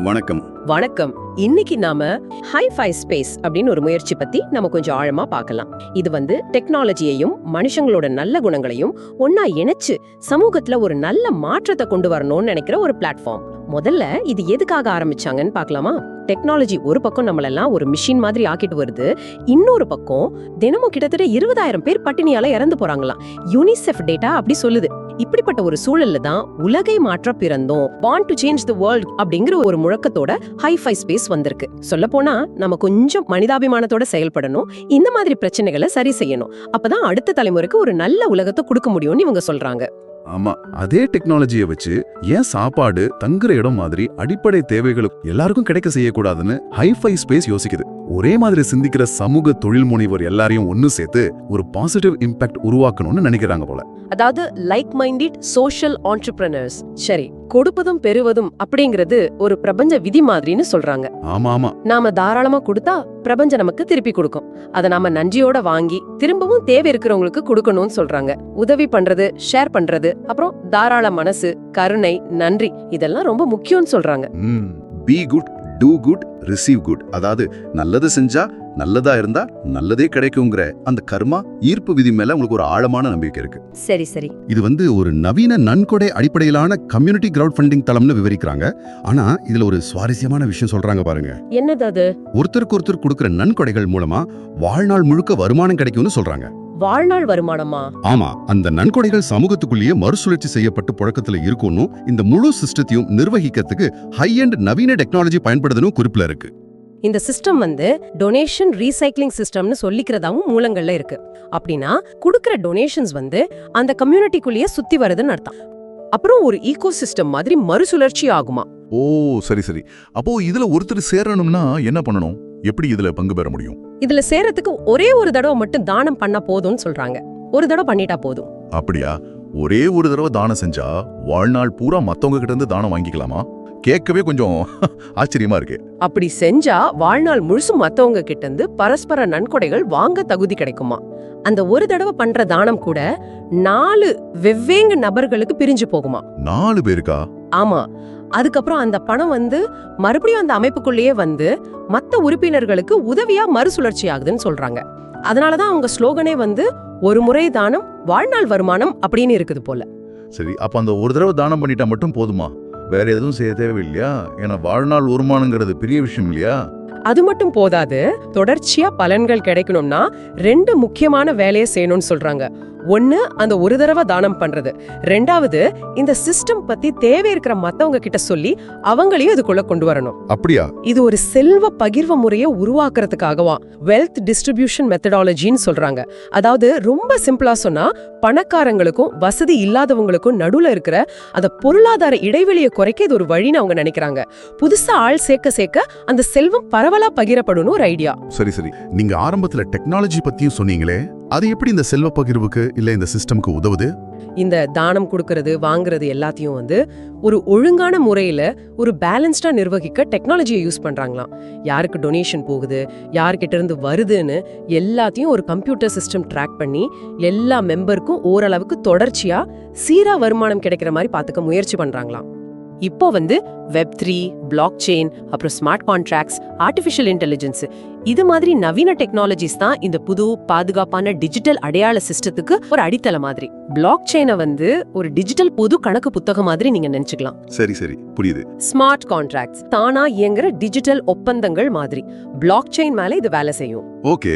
வணக்கம். வணக்கம். இன்னைக்கு நாம ஹை-ஃபை ஸ்பேஸ் அப்படின்னு ஒரு முயற்சி பத்தி நம்ம கொஞ்சம் ஆழமா பார்க்கலாம். இது டெக்னாலஜியையும் மனுஷங்களோட நல்ல குணங்களையும் ஒன்னா இணைச்சு சமூகத்துல ஒரு நல்ல மாற்றத்தை கொண்டு வரணும்னு நினைக்கிற ஒரு பிளாட்ஃபார்ம். முதல்ல இது எதுக்காக ஆரம்பிச்சாங்கன்னு பார்க்கலாமா? டெக்னாலஜி ஒரு பக்கம் நம்மளெல்லாம் ஒரு மிஷின் மாதிரி ஆக்கிட்டு வருது, இன்னொரு பக்கம் தினமும் கிட்டத்தட்ட 20,000 பேர் பட்டினியால இறந்து போறாங்களாம். யூனிசெஃப் டேட்டா அப்படி சொல்லுது. இப்படிப்பட்ட ஒரு சூழல்ல தான் உலகை மாற்ற பிறந்தோம், born to change the world அப்படிங்கிற ஒரு முழக்கத்தோட ஹை-ஃபை ஸ்பேஸ் வந்திருக்கு. சொல்ல போனா நம்ம கொஞ்சம் மனிதாபிமானத்தோட செயல்படணும், இந்த மாதிரி பிரச்சனைகளை சரி செய்யணும். அப்பதான் அடுத்த தலைமுறைக்கு ஒரு நல்ல உலகத்தை கொடுக்க முடியும்னு இவங்க சொல்றாங்க. ஆமா, அதே டெக்னாலஜியை வச்சு ஏன் சாப்பாடு, தங்குற இடம் மாதிரி அடிப்படை தேவைகளுக்கு எல்லாருக்கும் கிடைக்க செய்யக்கூடாதுன்னு ஹை-ஃபை ஸ்பேஸ் யோசிக்குது. ஒரே மாதிரி சிந்திக்கிற சமூக தொழில் முனைவர் எல்லாரையும் ஒன்னு சேர்த்து ஒரு பாசிட்டிவ் இம்பாக்ட் உருவாக்கணும்னு நினைக்கிறாங்க போல. அதாவது லைக் மைண்டட் சோஷியல் ஆண்டர்பிரினர்ஸ். சரி, கொடுப்பதும் பெறுவதும் அப்படிங்கிறது ஒரு பிரபஞ்ச விதி மாதிரின்னு சொல்றாங்க. ஆமா, நாம தாராளமா கொடுத்தா பிரபஞ்சம் நமக்கு திருப்பி கொடுக்கும். அதை நாம நன்றியோட வாங்கி திரும்பவும் தேவை இருக்கிறவங்களுக்கு கொடுக்கணும்னு சொல்றாங்க. உதவி பண்றது, ஷேர் பண்றது, அப்புறம் தாராள மனசு, கருணை, நன்றி, இதெல்லாம் ரொம்ப முக்கியம்னு சொல்றாங்க. Be good, do good, receive good. அதாவது நல்லது செஞ்சா நல்லதா இருந்தா நல்லதே கிடைக்குங்கிற அந்த கர்மா ஈர்ப்பு விதி மேல உங்களுக்கு ஒரு ஆழமான நம்பிக்கை இருக்கு. சரி. இது ஒரு நவீன நன்கொடை அடிப்படையிலான கம்யூனிட்டி கிரவுட் ஃபண்டிங் தளம்னு விவரிக்கிறாங்க. ஆனா இதுல ஒரு சுவாரஸ்யமான விஷயம் சொல்றாங்க பாருங்க. என்னது அது? ஒருத்தருக்கு ஒருத்தர் கொடுக்கிற நன்கொடைகள் மூலமா வாழ்நாள் முழுக்க வருமானம் கிடைக்கும்னு சொல்றாங்க. வாழ்நாள் வருமானமா? ஆமா, அந்த நன்கொடைகள் சமூகத்துக்குள்ளேயே மறுசுழற்சி செய்யப்பட்டு புழக்கத்துல இருக்கும்னு, இந்த முழு சிஸ்டத்தையும் நிர்வகிக்கிறதுக்கு ஹை எண்ட் நவீன டெக்னாலஜி பயன்படுதுன்னு குறிப்பில இருக்கு. இந்த சிஸ்டம் டொனேஷன் ரீசைக்ளிங் சிஸ்டம்னு சொல்லிக்கிறதாவும் மூலங்கள்ல இருக்கு. அப்படின்னா குடுக்கிற டொனேஷன்ஸ் அந்த கம்யூனிட்டிக்குள்ளேயே சுத்தி வருதுன்னு அர்த்தம். அப்புறம் ஒரு ஈகோ சிஸ்டம் மாதிரி மறுசுழற்சி ஆகுமா? ஓ, சரி. அப்போ இதுல ஒருத்தர் சேரணும்னா என்ன பண்ணணும்? எப்படி இதுல பங்கு பெற முடியும்? இதுல சேரத்துக்கு ஒரே ஒரு தடவை மட்டும் தானம் பண்ணா போதும்னு சொல்றாங்க. ஒரு தடவை பண்ணிட்டா போதும். அப்படியா? ஒரே ஒரு தடவை தானம் செஞ்சா வாழ்நாள் பூரா மத்தவங்க கிட்ட இருந்து தானம் வாங்கிக்கலாமா? கேட்கவே கொஞ்சம் ஆச்சரியமா இருக்கு. அப்படி செஞ்சா வாழ்நாள் முழுசும் மத்தவங்க கிட்ட இருந்து பரஸ்பர நன்கொடைகள் வாங்க தகுதி கிடைக்குமா? அந்த ஒரு தடவை பண்ற தானம் கூட 4 வெவ்வேறு நபர்களுக்கு பிரிஞ்சு போகுமா? 4 பேருக்கா? ஆமா. அதுக்கப்புறம் அந்த பணம் மறுபடியும் அந்த அமைப்புக்குள்ளேயே மத்த உறுப்பினர்களுக்கு உதவியா மறுசுழற்சி ஆகுதுன்னு சொல்றாங்க. அதனாலதான் அவங்க ஸ்லோகனே ஒரு முறை தானம் வாழ்நாள் வருமானம் அப்படின்னு இருக்குது போல. சரி, அப்ப அந்த ஒரு தடவை தானம் பண்ணிட்டா மட்டும் போதுமா? வேற எதுவும் செய்ய தேவையில்லையா? ஏன்னா வாழ்நாள் வருமானங்கிறது பெரிய விஷயம் இல்லையா? அது மட்டும் போதாது, தொடர்ச்சியா பலன்கள் கிடைக்கணும்னா 2 முக்கியமான வேலையை செய்யணும்னு சொல்றாங்க. ஒன்னு, அந்த ஒரு தடவை தானம் பண்றது. 2வது, இந்த சிஸ்டம் பத்தி தேவை இருக்கிற மத்தவங்க கிட்ட சொல்லி அவங்களையும் இதுக்குள்ள கொண்டு வரணும். அப்படியா? இது ஒரு செல்வ பகிர்வு முறையை உருவாக்குறதுக்காகவா வெல்த் டிஸ்ட்ரிபியூஷன் மெத்தடாலஜின்னு சொல்றாங்க. அதாவது ரொம்ப சிம்பிளா சொன்னா, பணக்காரங்களுக்கும் வசதி இல்லாதவங்களுக்கும் நடுவுல இருக்கிற அந்த பொருளாதார இடைவெளியை குறைக்க இது ஒரு வழின்னு அவங்க நினைக்கிறாங்க. புதுசா ஆள் சேர்க்க அந்த செல்வம் பரவலா பகிரப்படும் ஒரு ஐடியா. சரி. நீங்க ஆரம்பத்துல டெக்னாலஜி பத்தியும் சொன்னீங்களே, அது எப்படி இந்த செல்வ பகிர்வுக்கு இல்ல இந்த சிஸ்டம்க்கு உதவுது? இந்த தானம் கொடுக்கறது, வாங்குறது எல்லாத்தையும் ஒரு ஒழுங்கான முறையில ஒரு பேலன்ஸ்டா நிர்வகிக்க டெக்னாலஜியை யூஸ் பண்றாங்களாம். யாருக்கு டொனேஷன் போகுது, யார்கிட்ட இருந்து வருதுன்னு எல்லாத்தையும் ஒரு கம்ப்யூட்டர் சிஸ்டம் ட்ராக் பண்ணி எல்லா மெம்பருக்கும் ஓரளவுக்கு தொடர்ச்சியா சீரா வருமானம் கிடைக்கிற மாதிரி பாத்துக்க முயற்சி பண்றாங்களாம். இப்போ Web3, பிளாக் செயின், அப்புறம் ஸ்மார்ட் கான்ட்ராக்ட்ஸ், ஆர்டிஃபிஷியல் இன்டெலிஜென்ஸ், இது மாதிரி நவீன டெக்னாலஜிஸ் தான் இந்த புது பாதுகாப்பான டிஜிட்டல் அடையாள சிஸ்டத்துக்கு ஒரு அடித்தள மாதிரி. பிளாக் செயினை ஒரு டிஜிட்டல் பொது கணக்கு புத்தகம் மாதிரி நீங்க நினைச்சுக்கலாம். சரி, புரியுது. ஸ்மார்ட் கான்ட்ராக்ட்ஸ் தானா இயங்குற டிஜிட்டல் ஒப்பந்தங்கள் மாதிரி பிளாக் செயின் மேல இது வேலை செய்யும். ஓகே.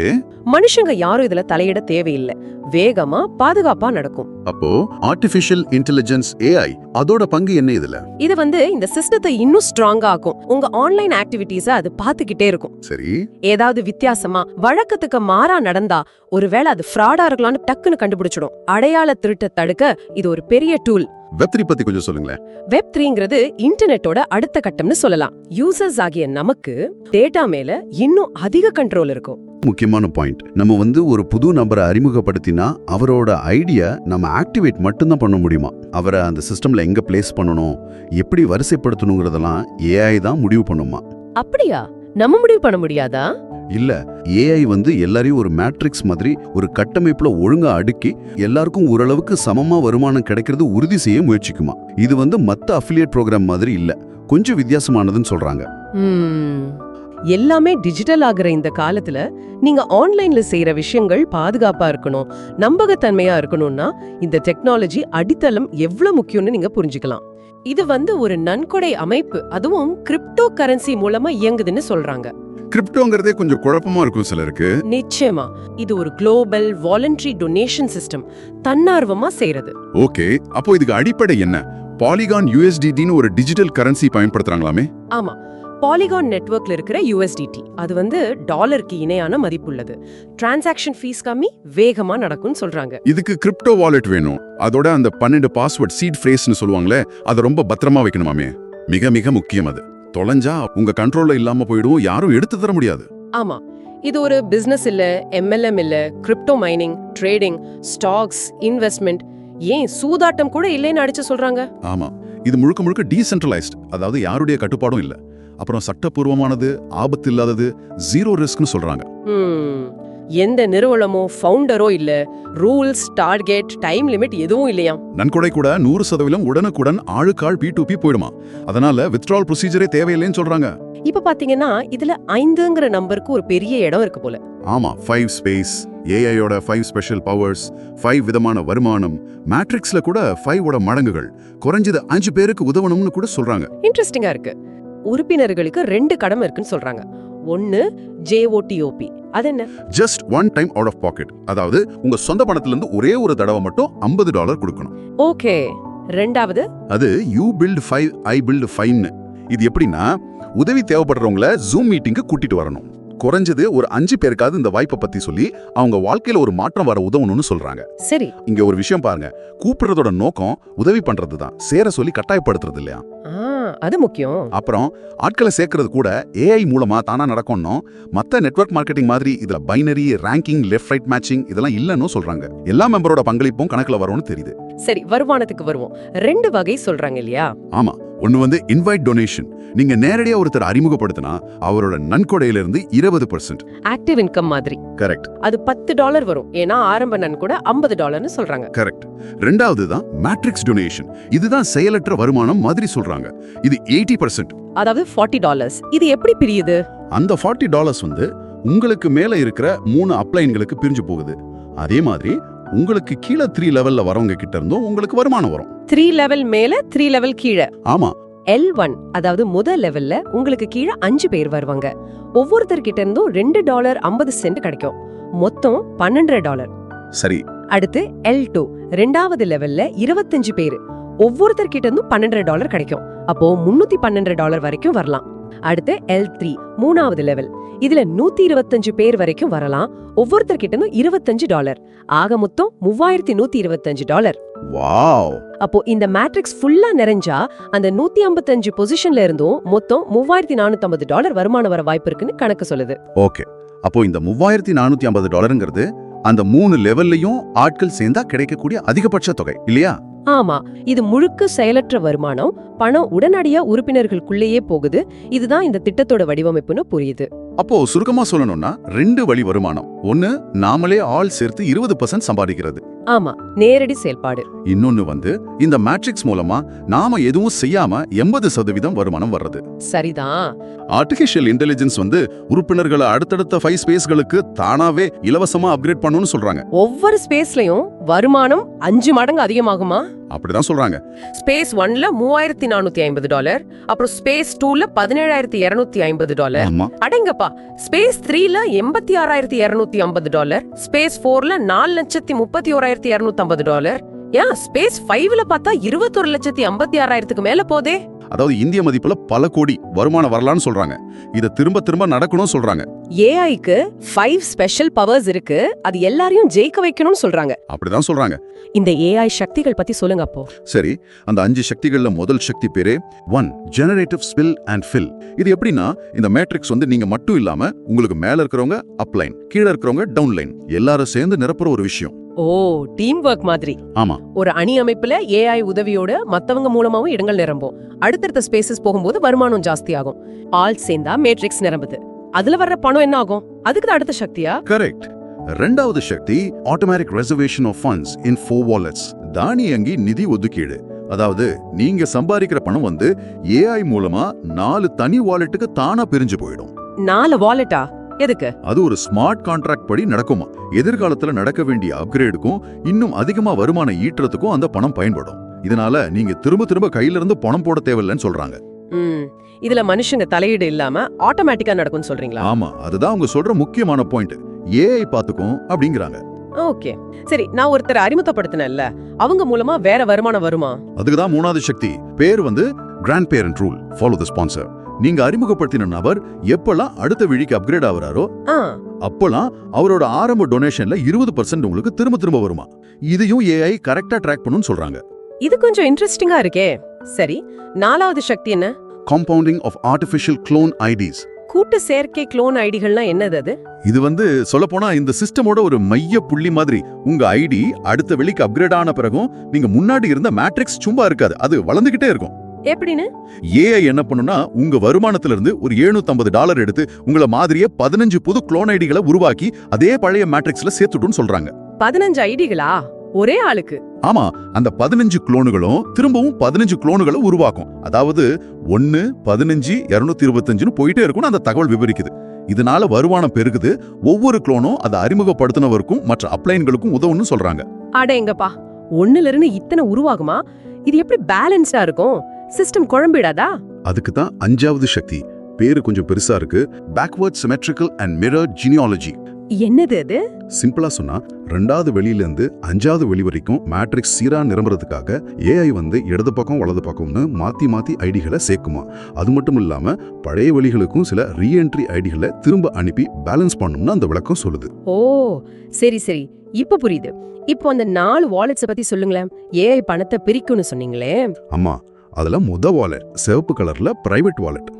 மனுஷங்க யாரும் இதுல தலையிட தேவையில்லை, வேகமா பாதுகாப்பா நடக்கும். அப்போ ஆர்டிஃபிஷியல் இன்டெலிஜென்ஸ் AI அதோட பங்கு என்ன இதுல? இது இந்த சிஸ்டத்தை இன்னும் ஸ்ட்ராங்கா ஆக்கும். உங்க ஆன்லைன் ஆக்டிவிட்டீஸ அது பாத்துக்கிட்டே இருக்கும். சரி. ஏதாவது வித்தியாசமா வழக்கத்துக்கு மாறா நடந்தா ஒருவேளை அது ஃப்ராடா இருக்கலாம்னு டக்குன்னு கண்டுபிடிச்சிடும். அடையாள திருட்ட தடுக்க இது ஒரு பெரிய டூல். Web3 பத்தி கொஞ்சம் சொல்லுங்களேன். Web3ங்கிறது இன்டர்நெட்டோட அடுத்த கட்டம்னு சொல்லலாம். யூசர்ஸ் ஆகிய நமக்கு டேட்டா மேல இன்னும் அதிக கண்ட்ரோல் இருக்கும். முக்கியமான பாயிண்ட். நம்ம ஒரு புது நபரை அறிமுகப்படுத்தினா அவரோட ஐடியா நம்ம ஆக்டிவேட் மட்டும்தான் பண்ண முடியுமா? அவரை அந்த சிஸ்டம்ல எங்க பிளேஸ் பண்ணணும், எப்படி வரிசைப்படுத்தணுங்கிறதெல்லாம் AI தான் முடிவு பண்ணுமா? அப்படியா? நம்ம முடிவு பண்ண முடியாதா? இல்ல, AI எல்லாரையும் ஒரு மேட்ரிக்ஸ் மாதிரி ஒரு கட்டமைப்புல ஒழுங்கா அடுக்கி எல்லாருக்கும் ஓரளவுக்கு சமமா வருமானம் கிடைக்கிறது உறுதி செய்ய முயற்சிக்குமா. இது மத்த அஃபிலியேட் ப்ரோக்ராம் மாதிரி இல்ல, கொஞ்சம் வித்தியாசமானதுன்னு சொல்றாங்க. எல்லாமே டிஜிட்டல் ஆகுற இந்த காலத்துல நீங்க ஆன்லைன்ல செய்யற விஷயங்கள் பாதுகாப்பா இருக்கணும், நம்பகத்தன்மையா இருக்கணும்னா இந்த டெக்னாலஜி அடித்தளம் எவ்வளவு முக்கியம்னு நீங்க புரிஞ்சுக்கலாம். இது ஒரு நன்கொடை அமைப்பு, அதுவும் கிரிப்டோ கரன்சி மூலமா இயங்குதுன்னு சொல்றாங்க. கிரிப்டோங்கிறதே கொஞ்சம் குழப்பமா இருக்கும் சிலருக்கு. நிச்சயமா இது ஒரு குளோபல் வாலண்டரி டொனேஷன் சிஸ்டம், தன்னார்வமா செய்யறது. ஓகே, அப்போ இதுக்கு அடிப்படை என்ன? பாலிகான் USDTன்னு ஒரு டிஜிட்டல் கரன்சி பயன்படுத்துறாங்களாமே? ஆமா, பாலிகான் நெட்வொர்க்ல இருக்கிற USDT அது டாலருக்கு இணையான மதிப்புள்ளது. டிரான்சாக்ஷன் ஃபீஸ் கம்மி, வேகமா நடக்கும்னு சொல்றாங்க. இதுக்கு கிரிப்டோ வாலெட் வேணும். அதோட அந்த 12 பாஸ்வேர்ட் சீட் ஃப்ரேஸ்னு சொல்லுவாங்களே, அதை ரொம்ப பத்திரமா வைக்கணுமாமே. மிக மிக முக்கியம். அது தொலைஞ்சா உங்க கண்ட்ரோல்ல இல்லாம போயிடும், யாரும் எடுத்து தர முடியாது. ஆமா, இது ஒரு பிசினஸ் இல்ல, MLM இல்ல, crypto mining, trading, stocks, investment, ஏன் சூதாட்டம் கூட இல்லைன்னு அடிச்சு சொல்றாங்க. ஆமா, இது முழுக்க முழுக்க டீசென்ட்ரலைஸ்ட், அதாவது யாருடைய கட்டுப்பாடும் இல்ல. அப்புறம் சட்டப்பூர்வமானது, ஆபத்து இல்லாதது, ஜீரோ ரிஸ்க்னு சொல்றாங்க. எந்த நிறுவனமோ ஃபவுண்டரோ இல்ல, ரூல்ஸ், டார்கெட், டைம் லிமிட் எதுவும் இல்லையா. நன்கொடை கூட 100% உடனுக்குடன் ஆளுக்காள் P2P போயிடுமா. அதனால வித்ட்ரால் ப்ரொசீஜரே தேவையில்லைன்னு சொல்றாங்க. இப்ப பாத்தீங்கன்னா இதுல 5ங்கிற நம்பருக்கு ஒரு பெரிய இடம் இருக்கு போல. ஆமா, 5 ஸ்பேஸ், AIயோட 5 ஸ்பெஷல் பவர்ஸ், 5 விதமான வருமானம், மேட்ரிக்ஸ்ல கூட 5ஓட மடங்குகள், குறைஞ்சது 5 பேருக்கு உதவணும்னு கூட சொல்றாங்க. இன்ட்ரெஸ்டிங்கா இருக்கு. உறுப்பினர்களுக்கு 2 கடமை இருக்குன்னு சொல்றாங்க. ஒன்னு JOTOP, அது என்ன? Just one time out of pocket, அதாவது உங்க சொந்த பணத்துல இருந்து ஒரே ஒரு தடவை மட்டும் $50 கொடுக்கணும். ஓகே. ரெண்டாவது அது You build 5, I build 5ன்னு. இது எப்படின்னா, உதவி தேவைப்படுறவங்கள ஜூம் மீட்டிங்க்கு கூட்டிட்டு வரணும். குறைஞ்சது ஒரு 5 பேருக்காவது இந்த வாய்ப்பை பத்தி சொல்லி அவங்க வாழ்க்கையில ஒரு மாற்றம் வர உதவணும்னு சொல்றாங்க. சரி, இங்க ஒரு விஷயம் பாருங்க, கூப்பிடுறதோட நோக்கம் உதவி பண்றது தான், சேர சொல்லி கட்டாயப்படுத்துறது இல்லையா. அது முக்கியம். அப்புறம் ஆட்களை சேர்க்கறது கூட AI மூலமா தானா நடக்கணும். மத்த நெட்வொர்க் மார்க்கெட்டிங் மாதிரி இதுல binary, ranking, left right matching இதெல்லாம் இல்லன்னு சொல்றாங்க. எல்லா மெம்பரோட பங்களிப்பும் கணக்குல வரும்னு தெரியுது. சரி, வருமானத்துக்கு வருவோம். 2 வகை சொல்றாங்க இல்லையா? ஆமா, ஒன்னு இன்வைட் டொனேஷன். நீங்க நேரடியா ஒருத்தர் அறிமுகப்படுத்தினா அவரோட நன்கொடையில இருந்து 20%. ஆக்டிவ் இன்கம் மாதிரி. கரெக்ட். அது $10 வரும், ஏன்னா ஆரம்ப நன்கொடை $50ன்னு சொல்றாங்க. கரெக்ட். ரெண்டாவது தான் மேட்ரிக்ஸ் டொனேஷன். இதுதான் செயலற்ற வருமானம் மாதிரி சொல்றாங்க. இது 80%. அதாவது $40. இது எப்படி பிரியுது? அந்த $40 உங்களுக்கு மேல இருக்கிற 3 அப்ளைன்களுக்கு பிரிஞ்சு போகுது. அதே மாதிரி உங்களுக்கு கீழே 3 லெவல்ல வரவங்க கிட்ட இருந்தும் உங்களுக்கு வருமானம் வரும். 3 லெவல் மேல, 3 லெவல் கீழே. ஆமா. L1 அதாவது முதல் லெவல்ல உங்களுக்கு கீழே 5 பேர் வருவாங்க. ஒவ்வொருத்தர்கிட்ட இருந்தும் $2.50 கிடைக்கும். மொத்தம் $12. சரி. அடுத்து L2 ரெண்டாவது லெவல்ல 25 பேர். ஒவ்வொருத்தர்கிட்ட இருந்தும் $12 கிடைக்கும். அப்போ $312 வரைக்கும் வரலாம். அடுத்து L3 மூணாவது லெவல். இதுல 125 பேர் வரைக்கும் வரலாம். ஒவ்வொருத்தர்கிட்ட இருந்தும் $25. ஆக மொத்தம் $3125. வாவ். அப்போ இந்த மேட்ரிக்ஸ் ஃபுல்லா நிறைஞ்சா அந்த 155 பொசிஷன்ல இருந்தும் மொத்தம் $3450 வருமானம் வர வாய்ப்பு இருக்குன்னு கணக்கு சொல்லுது. ஓகே, அப்போ இந்த $3450ங்கிறது அந்த 3 லெவல்லையும் ஆட்கள் சேர்ந்தா கிடைக்கக்கூடிய அதிகபட்ச தொகை இல்லையா? ஆமா, இது முழுக்க செயலற்ற வருமானம். பணம் உடனடியா உறுப்பினர்களுக்குள்ளேயே போகுது. இதுதான் இந்த திட்டத்தோட வடிவமைப்புன்னு புரியுது. அப்போ சுருக்கமா சொல்லணும்னா 2 வழி வருமானம். ஒன்னு நாமளே ஆள் சேர்த்து 20% சம்பாதிக்கிறது. ஆமா, நேரடி செயல்பாடு. இன்னொன்னு இந்த மேட்ரிக்ஸ் மூலமா நாம எதுவும் செய்யாம 80% வருமானம் வர்றது. சரிதான். ஆர்டிஃபிஷியல் இன்டெலிஜென்ஸ் உறுப்பினர்களை அடுத்தடுத்த 5 ஸ்பேஸ்களுக்கு தானாவே இலவசமா அப்கிரேட் பண்ணணும்னு சொல்றாங்க. ஒவ்வொரு ஸ்பேஸ்லயும் வருமானம் 5 மடங்கு அதிகமாகுமா? அப்படிதான் சொல்றாங்க. ஸ்பேஸ் 1ல $3450, அப்புறம் ஸ்பேஸ் 2ல $17250. அடங்கப்பா. ஸ்பேஸ் 3ல $86,250, ஸ்பேஸ் 4ல $4,31,250. ஏன் ஸ்பேஸ் 5ல பார்த்தா $21,56,000க்கு மேல போதே. அதாவது இந்திய மதிப்புல பல கோடி வருமானம் வரலாம்னு சொல்றாங்க. இத திரும்ப திரும்ப நடக்கணும்னு சொல்றாங்க. ஏஐக்கு 5 ஸ்பெஷல் பவர்ஸ் இருக்கு, அது எல்லாரையும் ஜெயிக்க வைக்கணும்னு சொல்றாங்க. அப்படிதான் சொல்றாங்க. இந்த ஏஐ சக்திகள் பத்தி சொல்லுங்க அப்போ. சரி, அந்த 5 சக்திகள்ல முதல் சக்தி பேரே 1 ஜெனரேட்டிவ் ஸ்பில் அண்ட் ஃபில். இது எப்படின்னா, இந்த மேட்ரிக்ஸ் நீங்க மட்டும் இல்லாம உங்களுக்கு மேல இருக்கிறவங்க அப்லைன், கீழ இருக்கிறவங்க டவுன்லைன் எல்லாரும் சேர்ந்து நிரப்புற ஒரு விஷயம். ஓ, டீம் ஒர்க் மாதிரி. ஆமா, ஒரு அணி அமைப்புல ஏஐ உதவியோட மத்தவங்க மூலமாவும் இடங்கள் நிரம்பும். அடுத்தடுத்த ஸ்பேசஸ் போகும்போது வருமானம் ஜாஸ்தி ஆகும். ஆல் சேர்ந்தா மேட்ரிக்ஸ் நிரம்புது. அதுல வர்ற பணம் என்ன ஆகும்? அதுக்கு தான் அடுத்த சக்தியா? கரெக்ட். ரெண்டாவது சக்தி automatic reservation of funds in 4 wallets. தானியங்கி நிதி ஒதுக்கீடு. அதாவது நீங்க சம்பாதிக்கிற பணம் வந்து ஏஐ மூலமா 4 தனி வாலெட்டுக்கு தானா பிரிஞ்சு போயிடும். 4 வாலெட்டா? எதுக்கு? அது ஒரு ஸ்மார்ட் கான்ட்ராக்ட் படி நடக்குமா. எதிர்காலத்துல நடக்க வேண்டிய அப்கிரேடுக்கும் இன்னும் அதிகமா வருமானம் ஈட்டுறதுக்கும் அந்த பணம் பயன்படும். இதனால நீங்க திரும்ப திரும்ப கையில இருந்து பணம் போட தேவையில்லைன்னு சொல்றாங்க. இதுல மனுஷங்க தலையீடு இல்லாம ஆட்டோமேட்டிக்கா நடக்கும்னு சொல்றீங்களா? ஆமா, அதுதான் அவங்க சொல்ற முக்கியமான பாயிண்ட். ஏஐ பாத்துக்கும் அப்படிங்கறாங்க. ஓகே, சரி. நான் ஒருத்தரை அறிமுகப்படுத்தினேன்ல, அவங்க மூலமா வேற வருமானம் வருமா? அதுக்குதான் மூணாவது சக்தி. பேர் வந்து grand parent rule, follow the sponsor. நீங்க அறிமுகப்படுத்தின நபர் எப்பெல்லாம் அடுத்த விழிக்கு அப்கிரேட் ஆகுறாரோ அப்பெல்லாம் அவரோட ஆரம்ப டொனேஷன்ல 20% உங்களுக்கு திரும்ப திரும்ப வருமா. இதையும் ஏஐ கரெக்டா ட்ராக் பண்ணுன்னு சொல்றாங்க. இது கொஞ்சம் இன்ட்ரெஸ்டிங்கா இருக்கே. சரி, 4வது சக்தி என்ன? Compounding of artificial clone IDs. கூட்டு செயற்கை க்ளோன் ஐடிகள்னா என்னது அது? இது வந்து சொல்லப்போனா இந்த சிஸ்டமோட ஒரு மைய புள்ளி மாதிரி. உங்க ஐடி அடுத்த வெளிக்கு அப்கிரேட் ஆன பிறகும் நீங்க முன்னாடி இருந்த மேட்ரிக்ஸ் சும்மா இருக்காது, அது வளர்ந்துகிட்டே இருக்கும். எப்படின்னு? ஏஐ என்ன பண்ணுனா உங்க வருமானத்துல இருந்து ஒரு $750 எடுத்து உங்கள மாதிரியே 15 புது க்ளோன் ஐடிகளை உருவாக்கி அதே பழைய மேட்ரிக்ஸ்ல சேர்த்துட்டுன்னு சொல்றாங்க. 15 ஐடிகளா? ஒரே ஆளுக்கு? ஆமா, அந்த 15 குளோனுகளும் திரும்பவும் 15 குளோனுகளை உருவாக்கும். அதாவது 1 15 225ன்னு போயிட்டே இருக்கும்னு அந்த தகவல் விவரிக்குது. இதனால வருமானம் பெருகுது. ஒவ்வொரு குளோனும் அதை அறிமுகப்படுத்தினவருக்கும் மற்ற அப்ளைன்களுக்கும் உதவுன்னு சொல்றாங்க. அடேங்கப்பா, 1ல இருந்து இத்தனை உருவாகுமா? இது எப்படி பேலன்ஸ்டா இருக்கும்? சிஸ்டம் குழம்பிடாதா? அதுக்கு தான் 5வது சக்தி. பேரு கொஞ்சம் பெருசா இருக்கு. Backward symmetrical and mirror genealogy. என்னது அது? சிம்பிளா சொன்னா 2வது வெளியில இருந்து 5வது வெளி வரைக்கும் மேட்ரிக்ஸ் சீரா நிரம்புறதுக்காக ஏஐ வந்து இடது பக்கம் வலது பக்கம்னு மாத்தி மாத்தி ஐடிகளை சேர்க்குமா. அது மட்டும் இல்லாம பழைய வெளிகளுக்கும் சில ரீஎன்ட்ரி ஐடிகளை திரும்ப அனுப்பி பேலன்ஸ் பண்ணும்னு அந்த விளக்கம் சொல்லுது. ஓ, சரி சரி, இப்ப புரியுது. இப்போ அந்த 4 வாலெட்ஸ் பத்தி சொல்லுங்களேன். ஏஐ பணத்தை பிரிக்கும்னு சொன்னீங்களே. ஆமா, அதுல வாலெட் சிவப்பு கலர்ல பிரைவேட் வாலெட்.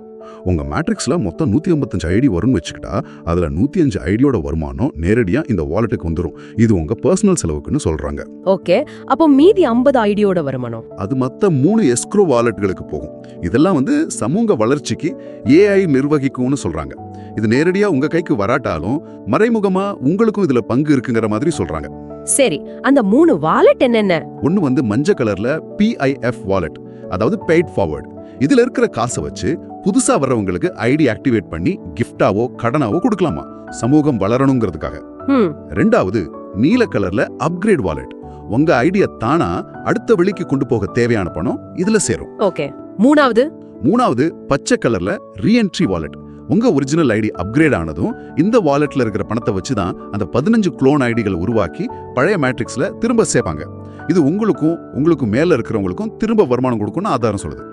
உங்க மேட்ரிக்ஸ்ல மொத்தம் 155 ஐடி வரும்னு வச்சுக்கிட்டா அதுல 105 ஐடியோட வருமானம் நேரடியா இந்த வாலெட்டுக்கு வந்துரும். இது உங்க பர்சனல் செலவுக்குன்னு சொல்றாங்க. ஓகே, அப்போ மீதி 50 ஐடியோட வருமானம் அது மத்த 3 எஸ்க்ரோ வாலெட்டுகளுக்கு போகும். இதெல்லாம் வந்து சமூக வளர்ச்சிக்கு ஏஐ நிர்வகிக்கும்னு சொல்றாங்க. இது நேரடியா உங்க கைக்கு வராட்டாலும் மறைமுகமா உங்களுக்கும் இதுல பங்கு இருக்குங்கிற மாதிரி சொல்றாங்க. சரி, அந்த 3 வாலெட் என்னென்ன? ஒன்னு வந்து மஞ்சள் கலர்ல PIF வாலெட், அதாவது பெய்ட் ஃபார்வர்ட். இதுல இருக்கிற காசை வச்சு புதுசா வர்றவங்களுக்கு ஐடி ஆக்டிவேட் பண்ணி கிஃப்டாவோ கடனாவோ கொடுக்கலாமா, சமூகம் வளரணுங்கிறதுக்காக. 2வது நீல கலர்ல அப்கிரேட் வாலெட். உங்க ஐடியா தானா அடுத்த வெளிக்கு கொண்டு போக தேவையான பணம் இதுல சேரும். ஓகே. 3வது பச்சை கலர்ல ரீஎன்ட்ரி வாலெட். உங்க ஒரிஜினல் ஐடி அப்கிரேட் ஆனதும் இந்த வாலெட்ல இருக்கிற பணத்தை வச்சுதான் அந்த 15 க்ளோன் ஐடிகளை உருவாக்கி பழைய மேட்ரிக்ஸ்ல திரும்ப சேர்ப்பாங்க. இது உங்களுக்கும் மேல இருக்கிறவங்களுக்கும் திரும்ப வருமானம் கொடுக்கும்னு ஆதாரம் சொல்லுது.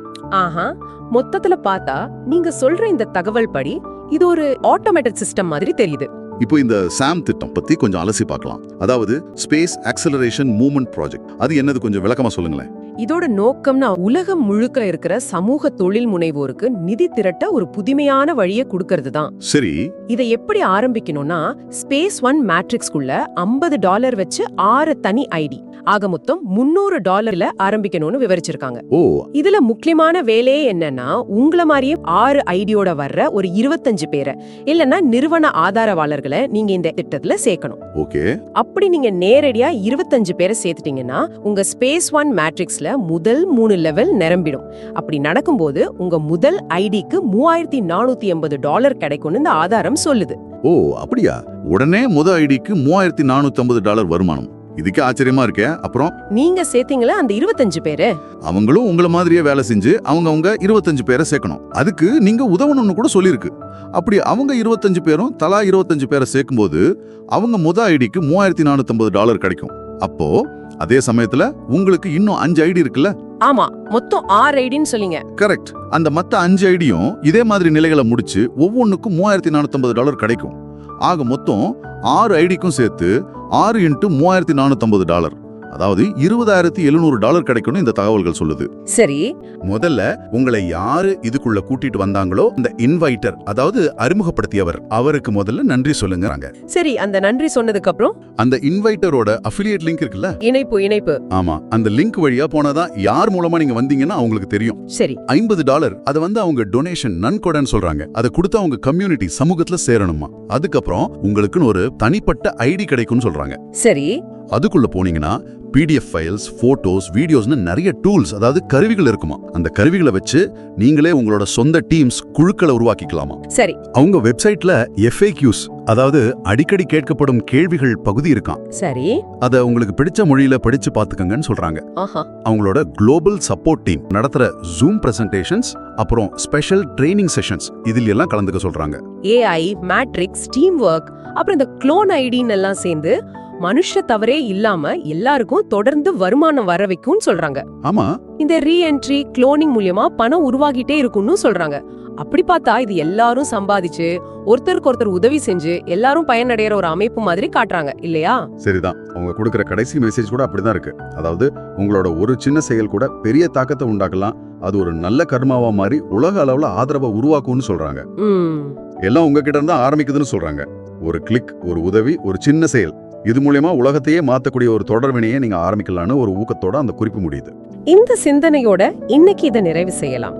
ஆஹா, மொத்தத்துல பார்த்தா நீங்க சொல்ற இந்த தகவல் படி இது ஒரு ஆட்டோமேட்டட் சிஸ்டம் மாதிரி தெரியுது. இப்போ இந்த சாம் திட்டம் பத்தி கொஞ்சம் அலசி பார்க்கலாம். அதாவது ஸ்பேஸ் ஆக்சலரேஷன் மூவ்மெண்ட் ப்ராஜெக்ட். அது என்னது, கொஞ்சம் விளக்கமா சொல்லுங்களேன். இதோட நோக்கம்னா உலகம் முழுக்க இருக்கிற சமூக தொழில் முனைவோருக்கு நிதி திரட்ட ஒரு புதுமையான வழியை கொடுக்கறது தான். சரி, இதை எப்படி ஆரம்பிக்கணும்னா ஸ்பேஸ் ஒன் மேட்ரிக்ஸ்குள்ள $50 வச்சு 6 தனி ஐடி ஆக மொத்தம் $300 ஆரம்பிக்கணும்னு விவரிச்சிருக்காங்க. ஓ, இதுல முக்கியமான வேலையே என்னன்னா உங்கள மாதிரியே 6 ஐடியோட வர்ற ஒரு 25 பேரை இல்லனா நிறுவன ஆதரவாளர்களை நீங்க இந்த திட்டத்துல சேர்க்கணும். ஓகே. அப்படி நீங்க நேரடியா 25 பேரை சேர்த்துட்டீங்கன்னா உங்க ஸ்பேஸ் ஒன் மேட்ரிக்ஸ்ல முதல் 3 லெவல் நிரம்பிடும். அப்படி நடக்கும்போது உங்க முதல் ஐடிக்கு $3480 கிடைக்கும்னு இந்த ஆதாரம் சொல்லுது. ஓ, அப்படியா? உடனே முதல் ஐடிக்கு $3450 வருமானம். இதுக்கு ஆச்சரியமா இருக்கே. அப்புறம் நீங்க சேர்த்தீங்களா அந்த 25 பேரு? அவங்களும் உங்கள மாதிரியே வேலை செஞ்சு அவங்க 25 பேரை சேர்க்கணும். அதுக்கு நீங்க உதவணும்னு கூட சொல்லியிருக்கு. அப்படி அவங்க 25 பேரும் தலா 25 பேரை சேர்க்கும்போது அவங்க முதல் ஐடிக்கு $3450 கிடைக்கும். அப்போ அதே சமயத்துல உங்களுக்கு இன்னும் 5 ஐடி இருக்குல்ல? ஆமா, மொத்தம் 6 ஐடின்னு சொல்லிங்க. கரெக்ட். அந்த மத்த 5 ஐடியும் இதே மாதிரி நிலைகளை முடிச்சு ஒவ்வொன்னுக்கும் $3450 கிடைக்கும். ஆக மொத்தம் 6 ஐடிக்கும் சேர்த்து 6 × $3450, அதாவது $20,700 கிடைக்கும்னு இந்த தகவல்கள் சொல்லுது. சரி, முதல்ல உங்களை யாரு இதுக்குள்ள கூட்டிட்டு வந்தாங்களோ அந்த இன்வைட்டர், அதாவது அறிமுகப்படுத்தியவர், அவருக்கு முதல்ல நன்றி சொல்லுங்கறாங்க. சரி, அந்த நன்றி சொன்னதுக்கு அப்புறம் அந்த இன்வைட்டரோட அஃபிலியேட் லிங்க் இருக்குல்ல, இணைப்பு. ஆமா, அந்த லிங்க் வழியா போனாதான் யார் மூலமா நீங்க வந்தீங்கன்னா அவங்களுக்கு தெரியும். சரி, $50 அது வந்து அவங்க டொனேஷன் நன்கொடைன்னு சொல்றாங்க. அதை கொடுத்து அவங்க கம்யூனிட்டி சமூகத்துல சேரணுமா. அதுக்கப்புறம் உங்களுக்குன்னு ஒரு தனிப்பட்ட ஐடி கிடைக்கும்னு சொல்றாங்க. சரி, அதுக்குள்ள போனீங்கன்னா PDF ஃபைல்ஸ், போட்டோஸ், வீடியோஸ்னு நிறைய டூல்ஸ், அதாவது கருவிகள் இருக்குமா. அந்த கருவிகளை வச்சு நீங்களே உங்களோட சொந்த டீம்ஸ், குழுக்களை உருவாக்கிக்கலாமா. சரி. அவங்க வெப்சைட்ல FAQs, அதாவது அடிக்கடி கேட்கப்படும் கேள்விகள் பகுதி இருக்காம். சரி. அத உங்களுக்கு பிடிச்ச மொழியில படிச்சு பாத்துக்கங்கன்னு சொல்றாங்க. ஆஹா. அவங்களோட குளோபல் சப்போர்ட் டீம் நடத்துற ஜூம் பிரசன்டேஷன்ஸ், அப்புறம் ஸ்பெஷல் ட்ரைனிங் செஷன்ஸ் இதில் எல்லாம் கலந்துக்க சொல்றாங்க. AI, மேட்ரிக்ஸ், டீம் ஒர்க், அப்புறம் இந்த க்ளோன் ஐடின்னு எல்லாம் சேர்ந்து மனுஷ தவறே இல்லாம எல்லாருக்கும் தொடர்ந்து வருமானம் வர வைக்கும்னு சொல்றாங்க. ஆமா, இந்த ரீஎன்ட்ரி குளோனிங் மூலியமா பணம் உருவாகிட்டே இருக்கும்னு சொல்றாங்க. அப்படி பார்த்தா இது எல்லாரும் சம்பாதிச்சு ஒருத்தருக்கு ஒருத்தர் உதவி செஞ்சு எல்லாரும் பயனடைகிற ஒரு அமைப்பு மாதிரி காட்டுறாங்க இல்லையா? சரிதான். அவங்க கொடுக்கிற கடைசி மெசேஜ் கூட அப்படிதான் இருக்கு. அதாவது உங்களோட ஒரு சின்ன செயல் கூட பெரிய தாக்கத்தை உண்டாக்கலாம், அது ஒரு நல்ல கர்மாவா மாறி உலக அளவுல ஆதரவை உருவாக்கும்னு சொல்றாங்க. எல்லாம் உங்ககிட்ட இருந்தா ஆரம்பிக்குதுன்னு சொல்றாங்க. ஒரு கிளிக், ஒரு உதவி, ஒரு சின்ன செயல், இது மூலமா உலகத்தையே மாத்தக்கூடிய ஒரு தொடர்வினையை நீங்க ஆரம்பிக்கலாம்னு ஒரு ஊக்கத்தோட அந்த குறிப்பு முடியுது. இந்த சிந்தனையோட இன்னைக்கு இதை நிறைவு செய்யலாம்.